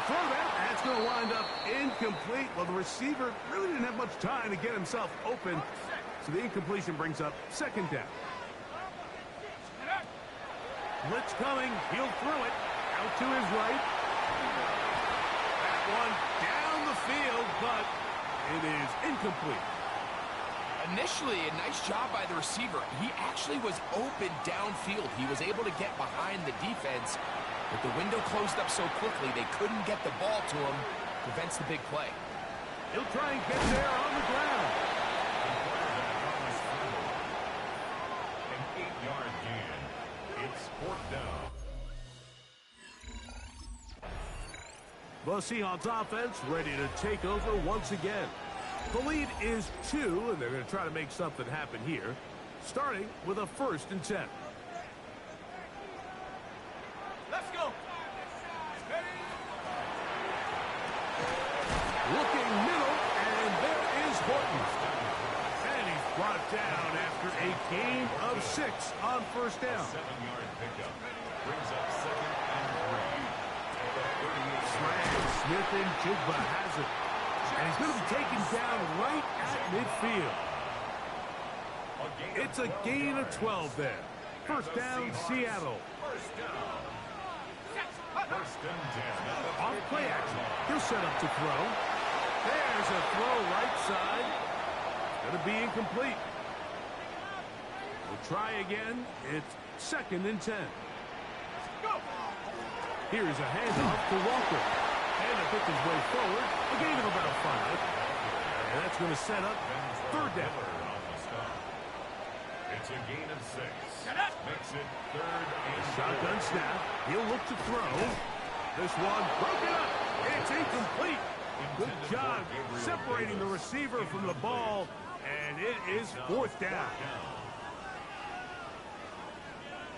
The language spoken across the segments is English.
throw that. That's going to wind up incomplete. Well, the receiver really didn't have much time to get himself open. So the incompletion brings up second down. Blitz coming. He'll throw it out to his right. That one down the field, but it is incomplete. Initially, a nice job by the receiver. He actually was open downfield. He was able to get behind the defense, but the window closed up so quickly they couldn't get the ball to him. Prevents the big play. He'll try and get there on the ground. An 8-yard gain. It's fourth down. The Seahawks offense ready to take over once again. The lead is 2, and they're going to try to make something happen here, starting with a 1st and 10. Let's go. Looking middle, and there is Horton. And he's brought down after a gain of 6 on 1st down. 7-yard pickup. Brings up 2nd and 3. Smith and Jigba has it. And he's going to be taken down right at midfield. It's a gain of 12 there. 1st down, Seattle. First down. 1st and 10. Off play action. He'll set up to throw. There's a throw right side. Going to be incomplete. We'll try again. It's 2nd and 10. Here's a handoff to Walker. And to pick his way forward, a gain of about 5. And that's going to set up 3rd down. It's a gain of 6. Makes it 3rd and Shotgun snap. He'll look to throw. This one broken up. It's incomplete. Good job separating the receiver from the ball. And it is 4th down.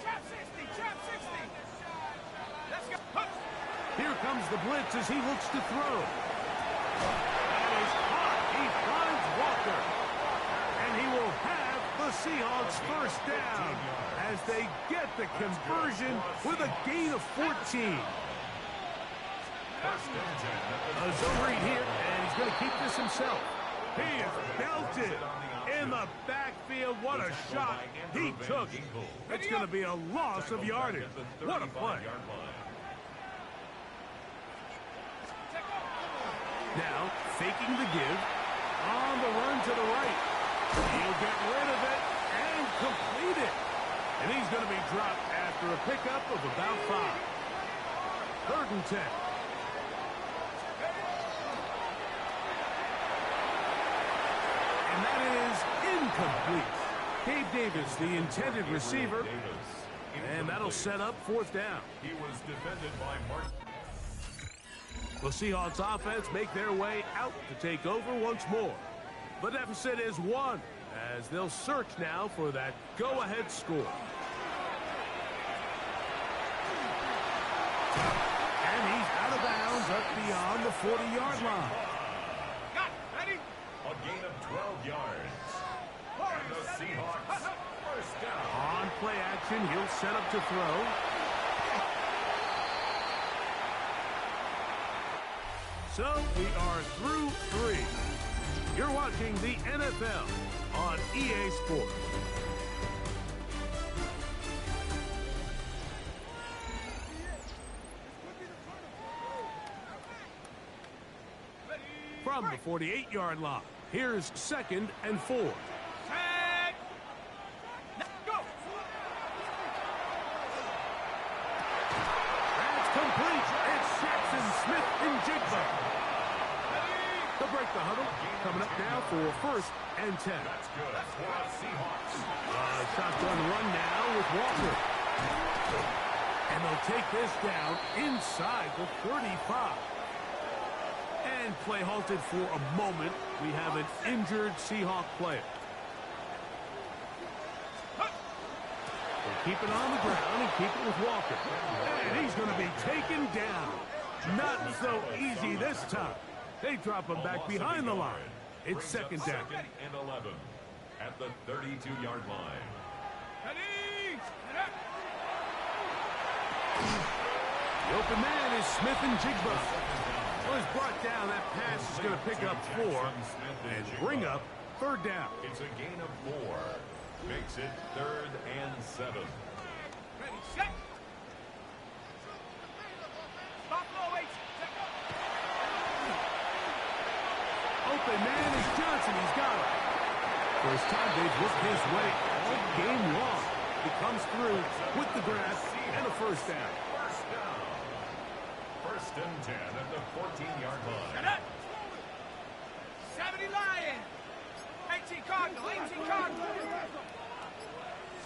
Trap 60. Trap 60. Let's go. Here comes the blitz as he looks to throw. That is caught. He finds Walker. And he will have the Seahawks 1st down as they get the conversion with a gain of 14. A zone read here, and he's going to keep this himself. He is belted in the backfield. What a shot he took. It's going to be a loss of yardage. What a play. Now, faking the give, on the run to the right. He'll get rid of it and complete it. And he's going to be dropped after a pickup of about 5. 3rd and 10. And that is incomplete. Gabe Davis, the intended receiver. And that'll set up 4th down. He was defended by Mark. The Seahawks offense make their way out to take over once more. The deficit is 1 as they'll search now for that go-ahead score. And he's out of bounds up beyond the 40-yard line. Got it. Ready? A gain of 12 yards. And the Seahawks 1st down. On play action, he'll set up to throw. So we are through 3. You're watching the NFL on EA Sports. From the 48-yard line, here's 2nd and 4. Set. Let's go. That's complete. It's Jackson Smith and Jigba. They'll break the huddle. Coming up now for 1st and 10. That's good for the Seahawks. Shotgun run now with Walker. And they'll take this down inside the 35. And play halted for a moment. We have an injured Seahawk player. They'll keep it on the ground and keep it with Walker. And he's going to be taken down. Not so easy this time. They drop him back behind the line. It's 2nd down. 2nd and 11 at the 32-yard line. Ready? The open man is Smith and Jigba. Well, he's brought down. That pass is going to pick up 4 and bring up third down. It's a gain of 4. Makes it 3rd and 7. Ready, set. Stop low, H. Check up. Open man is Johnson. He's got it. First time they've worked his way all game long. He comes through with the grab and a first down. First down. 1st and 10 at the 14-yard line. Set up. 70 Lion. 18 Cardinal. 18 Cardinal.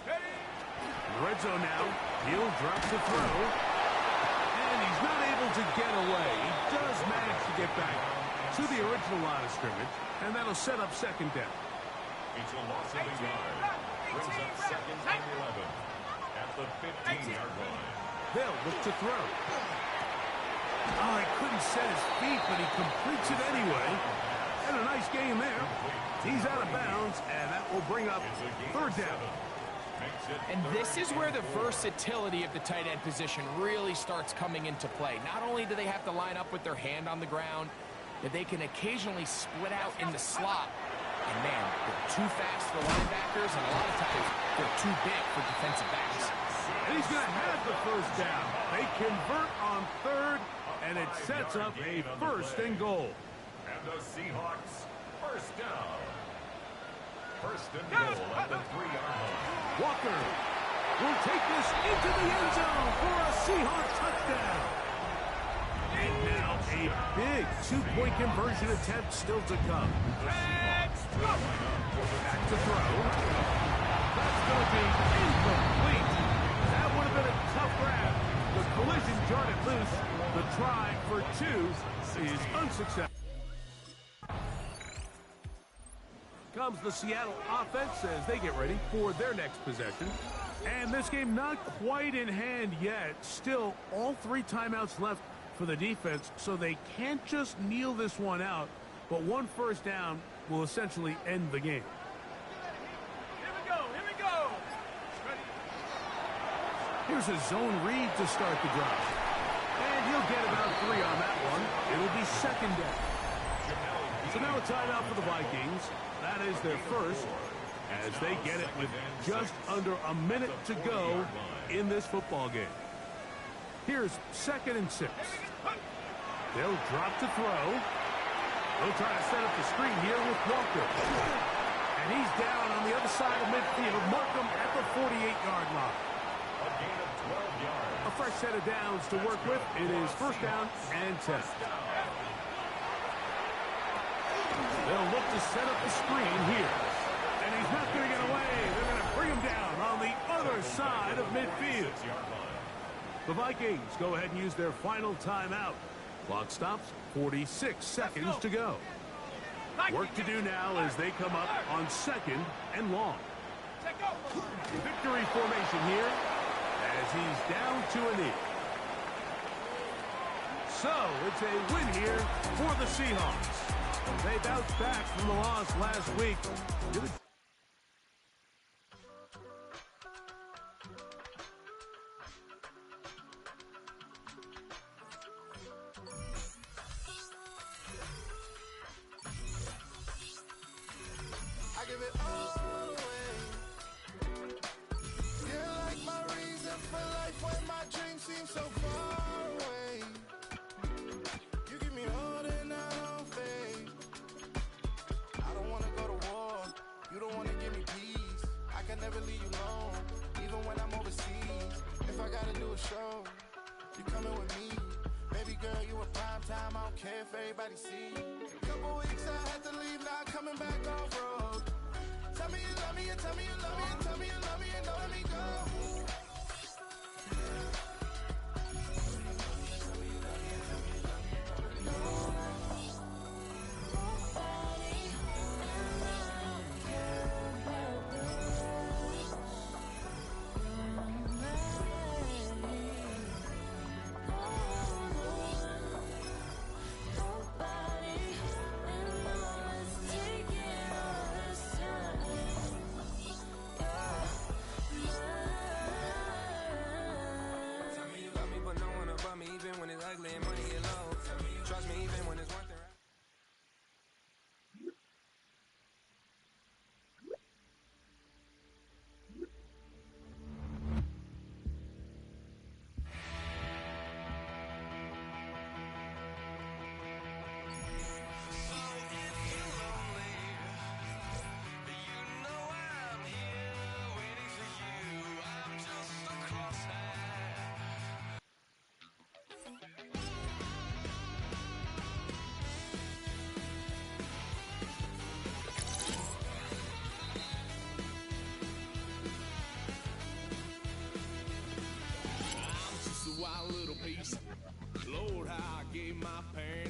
Steady. In the red zone now. Hill drops the throw. And he's not able to get away. He does manage to get back to the original line of scrimmage. And that'll set up second down. It's a loss of a yard. Brings up 2nd and 11 at the 15-yard line. They'll look to throw. Oh, he couldn't set his feet, but he completes it anyway. And a nice game there. He's out of bounds, and that will bring up third down. And this is where the versatility of the tight end position really starts coming into play. Not only do they have to line up with their hand on the ground, but they can occasionally split out in the slot. And man, they're too fast for linebackers, and a lot of times they're too big for defensive backs. And he's going to have the first down. They convert on third, and it sets up a 1st and goal. And the Seahawks, first down. 1st and goal at the 3-yard line. Walker will take this into the end zone for a Seahawks touchdown. And now a big 2-point conversion attempt still to come. Back to throw. That's going to be incomplete. That would have been a tough grab. The collision jarred it loose. The try for 2 is unsuccessful. Comes the Seattle offense as they get ready for their next possession. And this game not quite in hand yet. Still, all 3 timeouts left for the defense, so they can't just kneel this one out. But 1 first down will essentially end the game. Here we go. Here we go. Ready. Here's a zone read to start the drive. And he'll get about 3 on that one. It'll be second down. So now a timeout for the Vikings. That is their first, as they get it with just under a minute to go in this football game. Here's 2nd and 6. They'll drop to throw. They'll try to set up the screen here with Walker. And he's down on the other side of midfield. Markham at the 48-yard line. A gain of 12 yards. A fresh set of downs to work with. It is first down and 10. They'll look to set up the screen here. And he's not going to get away. They're going to bring him down on the other side of midfield. The Vikings go ahead and use their final timeout. Clock stops, 46 seconds to go. Work to do now as they come up on 2nd and long. Victory formation here as he's down to a knee. So it's a win here for the Seahawks. They bounced back from the loss last week. I give it all away. You're like my reason for life when my dreams seem so far away. You give me all that I don't fade. I don't wanna go to war. You don't wanna give me peace. I can never leave you alone, even when I'm overseas. If I gotta do a show, you coming with me. Baby girl, you a prime time. I don't care if everybody see. Couple weeks I had to leave, now coming back off road. Tell me you love me, and tell me you love me, and tell me you love me, and don't let me go.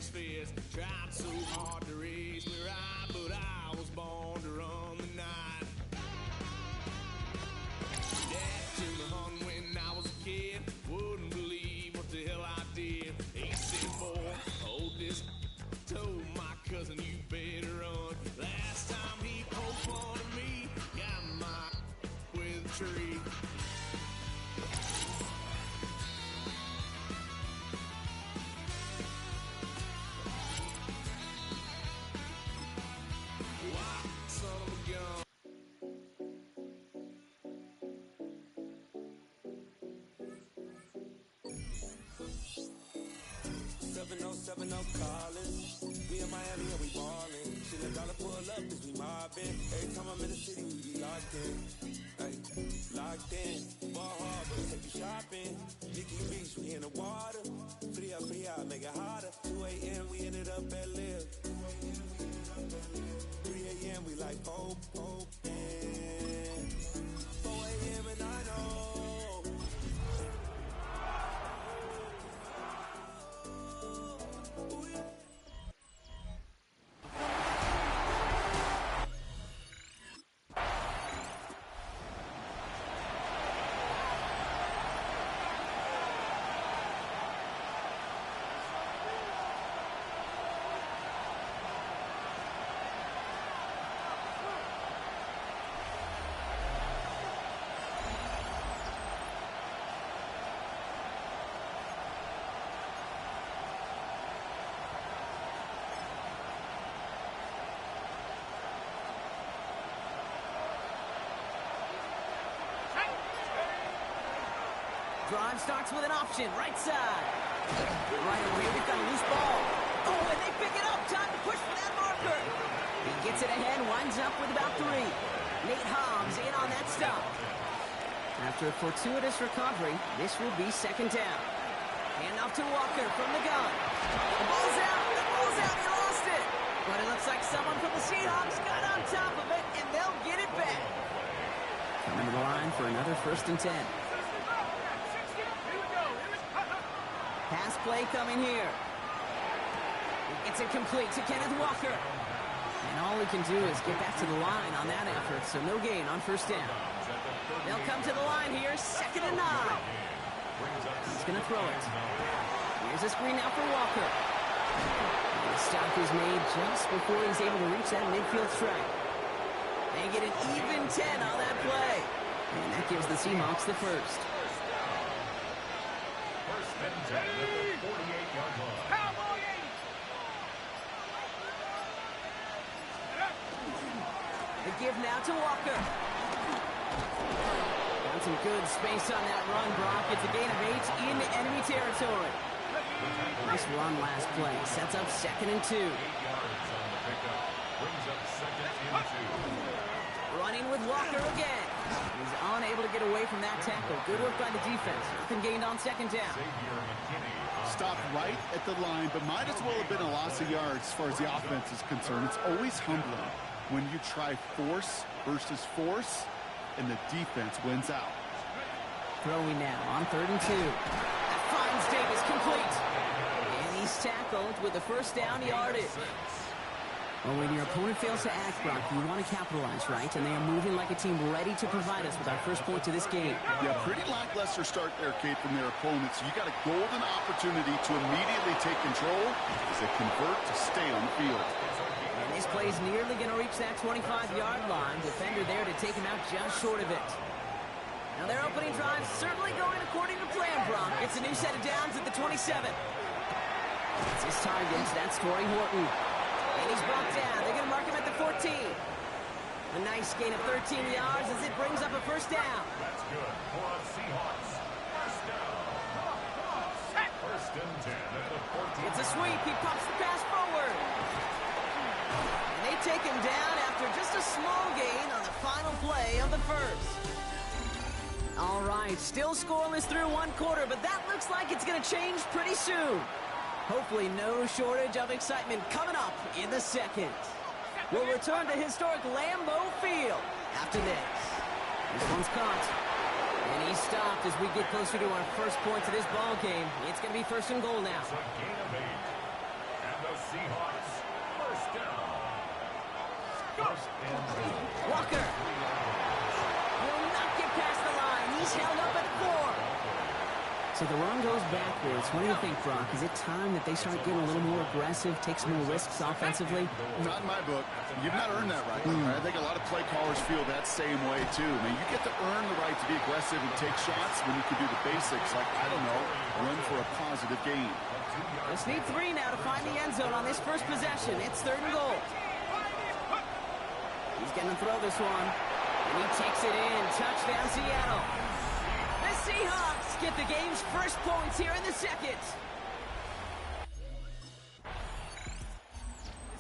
Ice Fist. Tried so hard to raise me right, but I was born to run the night. Dad took me hunting when I was a kid. Wouldn't believe what the hell I did. He said, boy, hold this. Told my cousin, you better run. Last time he poked fun of me, got my with a tree. Wow, son of a gun. 707 calling. We in Miami and we ballin'. She let dollar pull up cause we mobbin'. Every time I'm in the city, we be locked in. Ay, locked in. Ball Harbor, take you shopping. Nikki Beach, we in the water. Free up, make it hotter. 2 a.m. we ended up at Live. 3 a.m. we like hope, and 4 a.m. and I know. Drive starts with an option, right side. Right over here, we've got a loose ball. Oh, and they pick it up. Time to push for that marker. He gets it ahead, winds up with about 3. Nate Hobbs in on that stop. After a fortuitous recovery, this will be second down. Hand off to Walker from the gun. The ball's out. The ball's out. He lost it. But it looks like someone from the Seahawks got on top of it, and they'll get it back. Coming to the line for another 1st and 10. Pass play coming here. It's incomplete to Kenneth Walker. And all he can do is get back to the line on that effort, so no gain on 1st down. They'll come to the line here, 2nd and 9. He's going to throw it. Here's a screen now for Walker. The stop is made just before he's able to reach that midfield strike. They get an even 10 on that play. And that gives the Seahawks the first. First and 10 at the 48-yard line. Cowboy 80. The give now to Walker. Got some good space on that run, Brock. It's a gain of 8 in enemy territory. Nice run last play. Sets up 2nd and 2. 8 yards on the pickup. Brings up 2nd and 2. Running with Walker again. He's unable to get away from that tackle. Good work by the defense. Nothing gained on 2nd down. Stopped right at the line, but might as well have been a loss of yards as far as the offense is concerned. It's always humbling when you try force versus force, and the defense wins out. Throwing now on 3rd and 2. That finds Davis complete. And he's tackled with the 1st down yardage. Well, when your opponent fails to act, Brock, you want to capitalize, right? And they are moving like a team ready to provide us with our first point to this game. Yeah, pretty lackluster start there, Kate, from their opponents. You got a golden opportunity to immediately take control as they convert to stay on the field. And this play is nearly going to reach that 25-yard line. Defender there to take him out just short of it. Now their opening drive certainly going according to plan, Brock. It's a new set of downs at the 27. It's his target. That's Torrey Horton. And he's brought down. They're going to mark him at the 14. A nice gain of 13 yards as it brings up a 1st down. That's good for the Seahawks. 1st down. 1st and 10 at the 14. It's a sweep. He pops the pass forward. And they take him down after just a small gain on the final play of the 1st. All right, still scoreless through 1 quarter, but that looks like it's going to change pretty soon. Hopefully no shortage of excitement coming up in the 2nd. We'll return to historic Lambeau Field after this. This one's caught. And he's stopped as we get closer to our first point to this ball game. It's going to be 1st and goal now. It's a gain of 8. At Seahawks. First down. First and goal. Walker will not get past the line. He's held up at 4. So the run goes backwards. What do you think, Brock? Is it time that they start getting a little more aggressive, take some more risks offensively? Not in my book. You've not earned that right. I think a lot of play callers feel that same way, too. I mean, you get to earn the right to be aggressive and take shots when you can do the basics, like, I don't know, run for a positive gain. Just need 3 now to find the end zone on this first possession. It's 3rd and goal. He's going to throw this one. And he takes it in. Touchdown, Seattle. The Seahawks get the game's first points here in the second.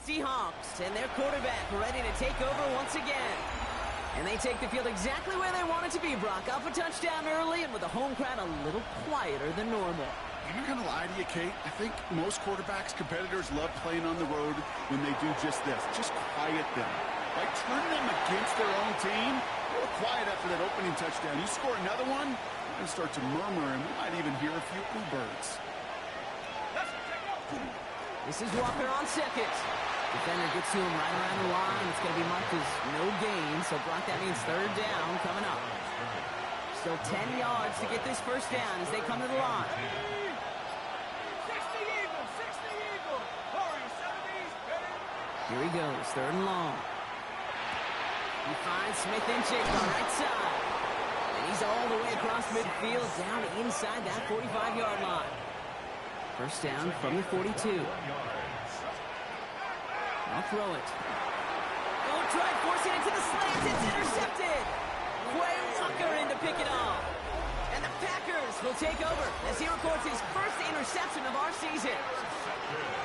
The Seahawks and their quarterback ready to take over once again. And they take the field exactly where they want it to be, Brock. Up a touchdown early and with the home crowd a little quieter than normal. I'm not going to lie to you, Kate. I think most quarterbacks, competitors love playing on the road when they do just this. Just quiet them. Like turn them against their own team. A little quiet after that opening touchdown. You score another one, and start to murmur, and we might even hear a few bluebirds. This is Walker on second. Defender gets to him right around the line. It's going to be marked as no gain, so Brock, that means 3rd down coming up. Still 10 yards to get this first down as they come to the line. 60 Eagles, 60 Eagles. Hurry, 70s, ready? Here he goes, 3rd and long. He finds Smith and Jake on right side. And he's all the way across midfield, down inside that 45-yard line. First down from the 42. I'll throw it. Don't try forcing it to the slants. It's intercepted. Quay Walker in to pick it off. And the Packers will take over as he records his first interception of our season.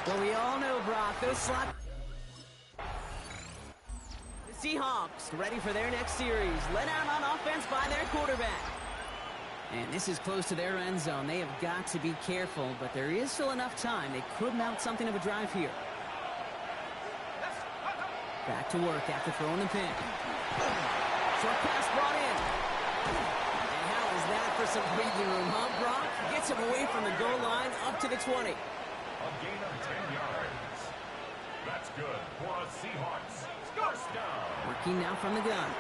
Well, we all know, Brock, those slot... Seahawks ready for their next series. Let out on offense by their quarterback. And this is close to their end zone. They have got to be careful, but there is still enough time. They could mount something of a drive here. Back to work after throwing the pin. Short pass brought in. And how is that for some breathing room, huh, Brock? Gets him away from the goal line up to the 20. A gain of 10 yards. That's good for a Seahawks. First down. Working now from the gun.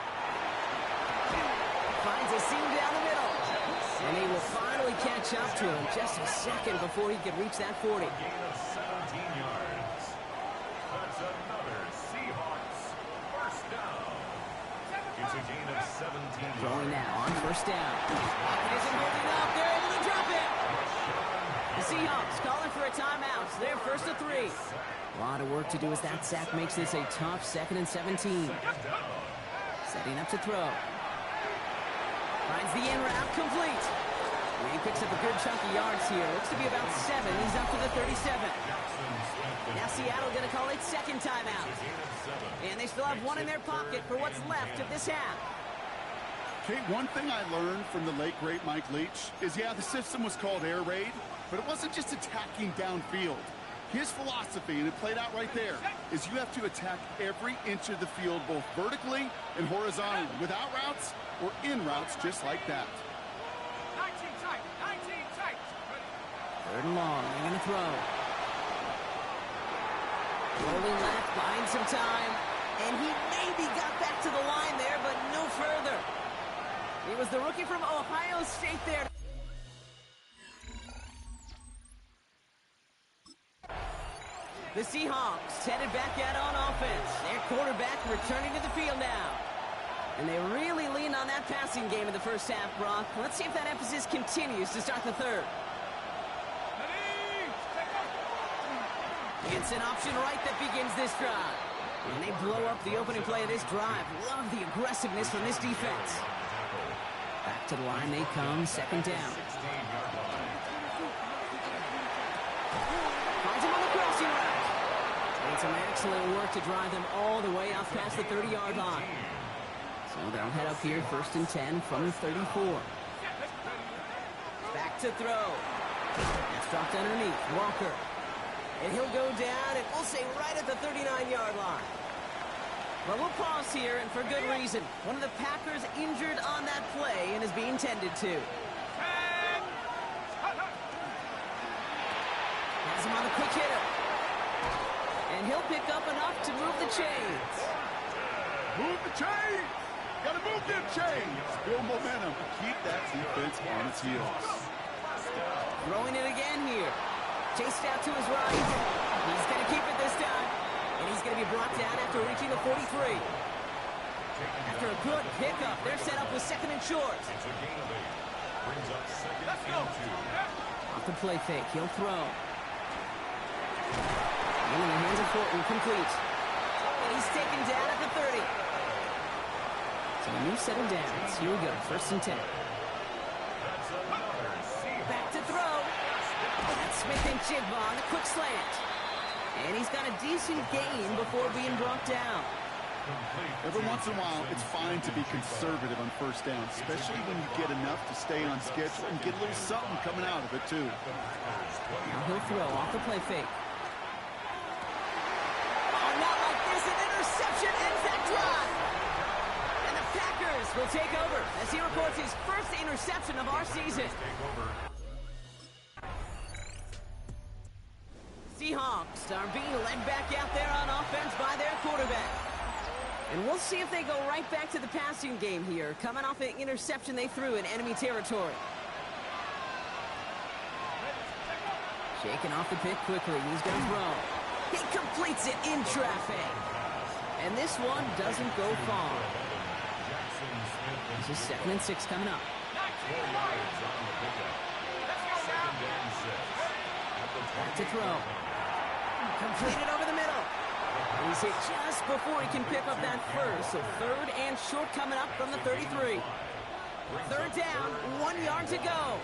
Finds a seam down the middle. And he will finally catch up to him just a second before he could reach that 40. A gain of 17 yards. That's another Seahawks. First down. It's a gain of 17 yards. Throwing now on first down. It isn't holding up. They're able to drop it. The Seahawks calling for a timeout. They're first to 3. A lot of work to do as that sack makes this a tough 2nd and 17. Setting up to throw. Finds the in route complete. And he picks up a good chunk of yards here. Looks to be about 7. He's up to the 37. Now Seattle going to call its second timeout. And they still have one in their pocket for what's left of this half. Kate, one thing I learned from the late, great Mike Leach is, yeah, the system was called air raid, but it wasn't just attacking downfield. His philosophy, and it played out right there, is you have to attack every inch of the field, both vertically and horizontally, with out routes or in routes just like that. 19 tight, 19 tight. 3rd and long, they're going to throw. Rolling left, buying some time, and he maybe got back to the line there, but no further. It was the rookie from Ohio State there. The Seahawks headed back out on offense. Their quarterback returning to the field now. And they really leaned on that passing game in the first half, Brock. Let's see if that emphasis continues to start the 3rd. It's an option right that begins this drive. And they blow up the opening play of this drive. Love the aggressiveness from this defense. Back to the line they come, 2nd down. Finds him on the crossing route. And some excellent work to drive them all the way out past the 30-yard line. So they'll head up here, 1st and 10 from the 34. Back to throw. That's dropped underneath. Walker. And he'll go down, and we'll say right at the 39-yard line. Well, we'll pause here, and for good reason. One of the Packers injured on that play and is being tended to. Has him on the quick hitter. he'll pick up enough to move the chains. Move the chains! Gotta move them chains! Build momentum. Keep that defense on its heels. Throwing it again here. Chased out to his right. He's going to keep it this time. And he's going to be brought down after reaching the 43. After a good pickup, they're set up with second and short. It's a gain of 8. Brings up second and 2. Off the play fake, he'll throw. And in the hands of Fortin, complete. And he's taken down at the 30. So a new set of downs. Here we go, first and 10. That's another Seahawks. Back to throw. That's Smith and Jigba on the quick slant. And he's got a decent gain before being brought down. Every once in a while, it's fine to be conservative on first down, especially when you get enough to stay on schedule and get a little something coming out of it, too. Now he'll throw off the play fake. Oh, not like this. An interception ends that drive. And the Packers will take over as he records his first interception of our season. Seahawks are being led back out there on offense by their quarterback. And we'll see if they go right back to the passing game here, coming off an interception they threw in enemy territory. Shaking off the pick quickly. He's going to throw. He completes it in traffic. And this one doesn't go far. This is 2nd and 6 coming up. 4 yards on the pickup. 2nd and 6. Back to throw. Completed over the middle. And he's hit just before he can pick up that first. So 3rd and short coming up from the 33. 3rd down, 1 yard to go.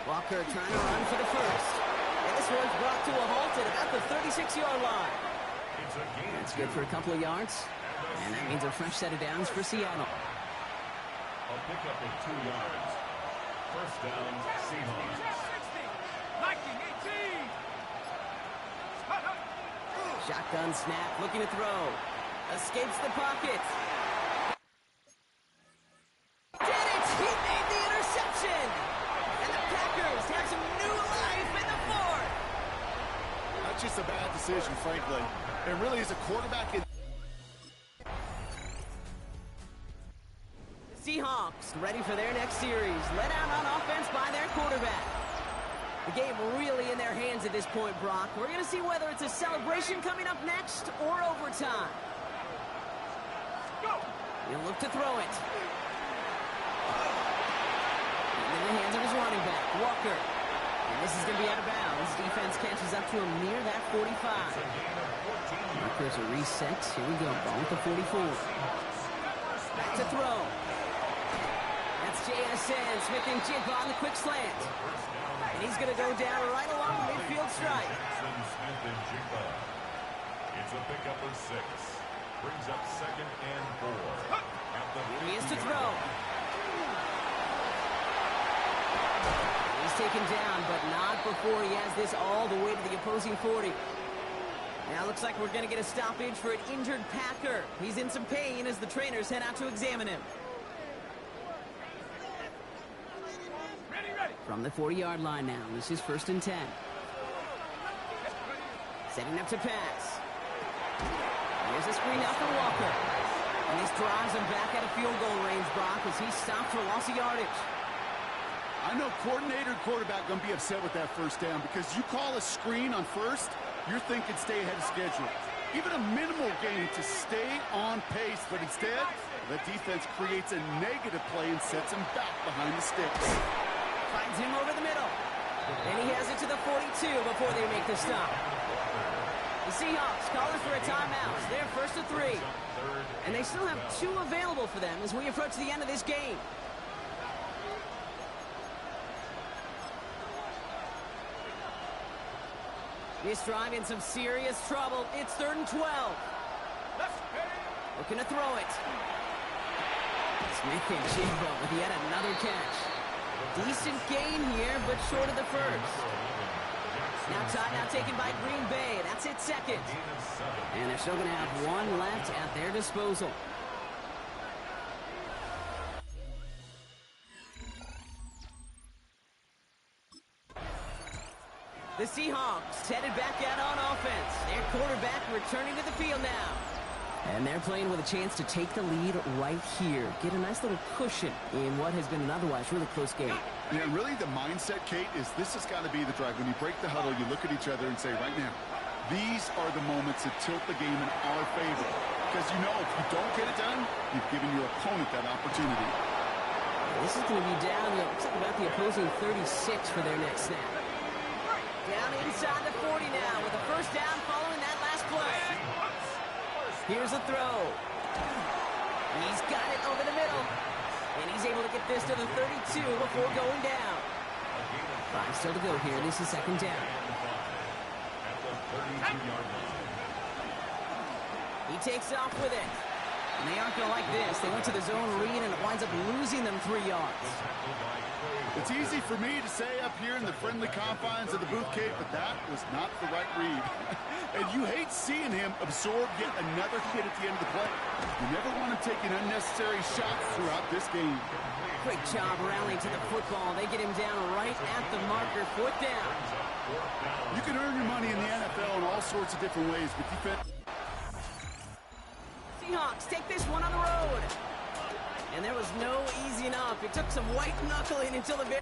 Walker trying to run for the first. And this one's brought to a halt at about the 36-yard line. That's good for a couple of yards. And that means a fresh set of downs for Seattle. A pickup of 2 yards. First down, Seahawks. Shotgun snap, looking to throw. Escapes the pocket. Did it! He made the interception! And the Packers have some new life in the 4th. That's just a bad decision, frankly. It really is a quarterback in... The Seahawks ready for their next series. Led out on offense by their quarterback. The game really in their hands at this point, Brock. We're going to see whether it's a celebration coming up next or overtime. He'll look to throw it. In the hands of his running back, Walker. And this is going to be out of bounds. Defense catches up to him near that 45. Markers are reset. Here we go. Ball at the 44. Back to throw. That's JSN. Smith and Jigba on the quick slant. And he's going to go down right along the midfield stripe. Smith and Jigba. It's a pickup of 6. Brings up 2nd and 4. He is to throw. He's taken down, but not before he has this all the way to the opposing 40. Now looks like we're going to get a stoppage for an injured Packer. He's in some pain as the trainers head out to examine him. From the 40-yard line now, this is 1st and 10. Setting up to pass. Here's a screen out for Walker. And this drives him back at a field goal range, Brock, as he stopped for loss of yardage. I know coordinator and quarterback going to be upset with that first down because you call a screen on first, you're thinking stay ahead of schedule. Even a minimal gain to stay on pace, but instead, the defense creates a negative play and sets him back behind the sticks. Finds him over the middle. And he has it to the 42 before they make the stop. The Seahawks calling for a timeout. They're 1st and 3. And they still have 2 available for them as we approach the end of this game. This drive in some serious trouble. It's 3rd and 12. Looking to throw it. Smith and Jigba with yet another catch. Decent gain here, but short of the first. Now timeout taken by Green Bay. That's it 2nd. And they're still going to have 1 left at their disposal. The Seahawks headed back out on offense. Their quarterback returning to the field now. And they're playing with a chance to take the lead right here. Get a nice little cushion in what has been an otherwise really close game. Yeah, really the mindset, Kate, is this has got to be the drive. When you break the huddle, you look at each other and say, right now, these are the moments that tilt the game in our favor. Because you know if you don't get it done, you've given your opponent that opportunity. This is going to be down, looks like about the opposing 36 for their next snap. Down inside the 40 now with a first down following that last play. Here's a throw. He's got it over the middle. And he's able to get this to the 32 before going down. 5 still to go here. This is second down. At the 32-yard line. He takes off with it. And they aren't going to like this. They went to the zone read, and it winds up losing them 3 yards. It's easy for me to say up here in the friendly confines of the booth, Kate, but that was not the right read. And you hate seeing him absorb yet another hit at the end of the play. You never want him taking unnecessary shots throughout this game. Great job rallying to the football. They get him down right at the marker. 4th down. You can earn your money in the NFL in all sorts of different ways, but defense... Seahawks take this one on the road. And there was no easing up. It took some white knuckling until the very...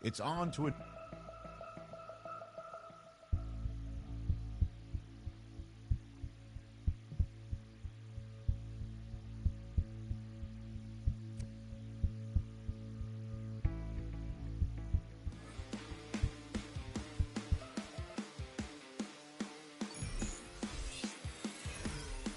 It's on to it.